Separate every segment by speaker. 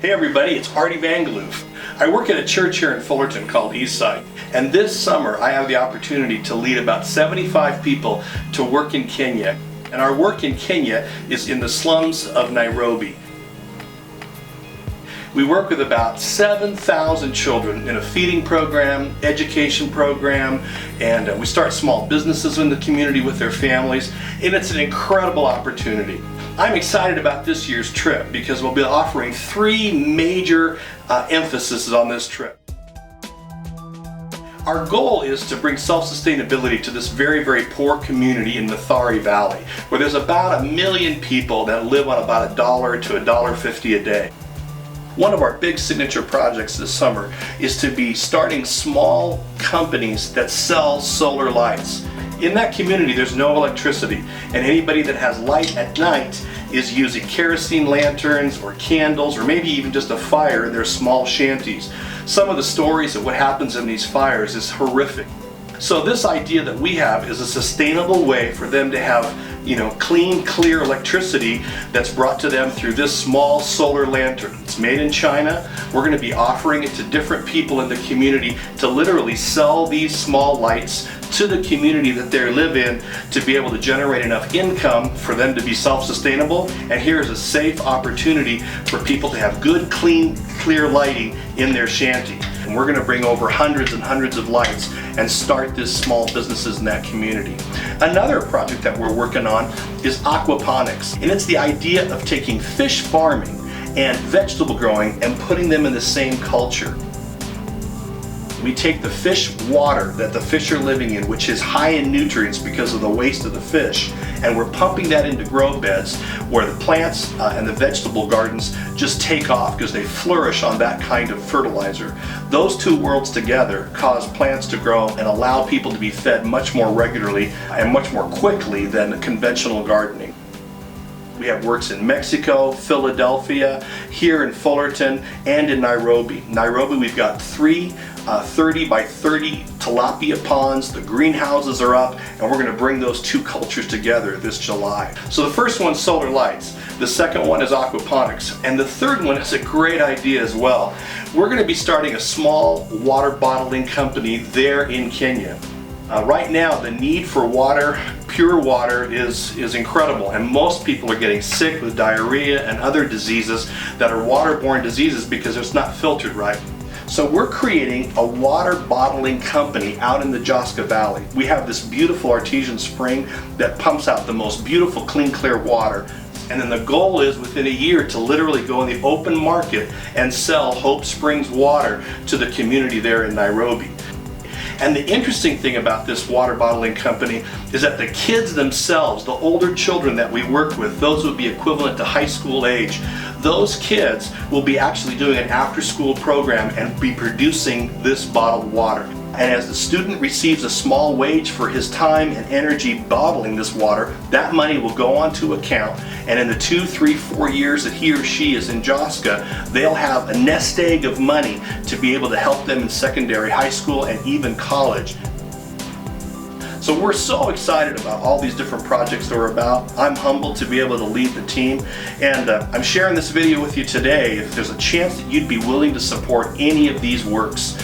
Speaker 1: Hey everybody, it's Arty I work at a church here in Fullerton called Eastside, and this summer I have the opportunity to lead about 75 people to work in Kenya. And our work in Kenya is in the slums of Nairobi. We work with about 7,000 children in a feeding program, education program, and we start small businesses in the community with their families, and it's an incredible opportunity. I'm excited about this year's trip because we'll be offering three major emphases on this trip. Our goal is to bring self-sustainability to this very, very poor community in the Arty Valley, where there's about 1 million people that live on about $1 to $1.50 a day. One of our big signature projects this summer is to be starting small companies that sell solar lights. In that community there's no electricity, and anybody that has light at night is using kerosene lanterns or candles or maybe even just a fire in their small shanties. Some of the stories of what happens in these fires is horrific. So this idea that we have is a sustainable way for them to have, clean, clear electricity that's brought to them through this small solar lantern. It's made in China. We're going to be offering it to different people in the community to literally sell these small lights to the community that they live in to be able to generate enough income for them to be self-sustainable. And here's a safe opportunity for people to have good, clean, clear lighting in their shanty. And we're going to bring over hundreds and hundreds of lights and start this small businesses in that community. Another project that we're working on is aquaponics, and it's the idea of taking fish farming and vegetable growing and putting them in the same culture. We take the fish water that the fish are living in, which is high in nutrients because of the waste of the fish, and we're pumping that into grow beds where the plants and the vegetable gardens just take off because they flourish on that kind of fertilizer. Those two worlds together cause plants to grow and allow people to be fed much more regularly and much more quickly than conventional gardening. We have works in Mexico, Philadelphia, here in Fullerton, and in Nairobi. Nairobi, we've got three 30 by 30 tilapia ponds. The greenhouses are up, and we're going to bring those two cultures together this July. So the first one's solar lights, the second one is aquaponics, and the third one is a great idea as well. We're going to be starting a small water bottling company there in Kenya. Right now, the need for water, pure water, is incredible, and most people are getting sick with diarrhea and other diseases that are waterborne diseases because it's not filtered right. So we're creating a water bottling company out in the Joska Valley. We have this beautiful artesian spring that pumps out the most beautiful, clean, clear water. And then the goal is within a year to literally go in the open market and sell Hope Springs water to the community there in Nairobi. And the interesting thing about this water bottling company is that the kids themselves, the older children that we work with, those would be equivalent to high school age, those kids will be actually doing an after-school program and be producing this bottled water. And as the student receives a small wage for his time and energy bottling this water, that money will go onto account, and in the 2, 3, 4 years that he or she is in Joska, they'll have a nest egg of money to be able to help them in secondary, high school, and even college. So we're so excited about all these different projects that we're about. I'm humbled to be able to lead the team, and I'm sharing this video with you today. If there's a chance that you'd be willing to support any of these works,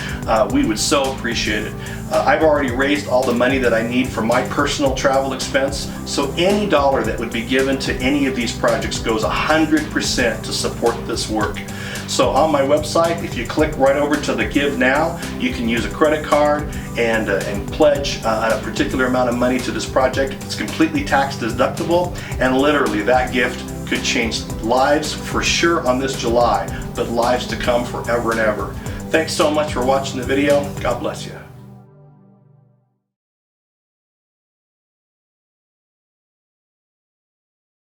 Speaker 1: we would so appreciate it. I've already raised all the money that I need for my personal travel expense, so any dollar that would be given to any of these projects goes 100% to support this work. So on my website, if you click right over to the Give Now, you can use a credit card and pledge a particular amount of money to this project. It's completely tax deductible, and literally that gift could change lives for sure on this July, but lives to come forever and ever. Thanks so much for watching the video. God bless you.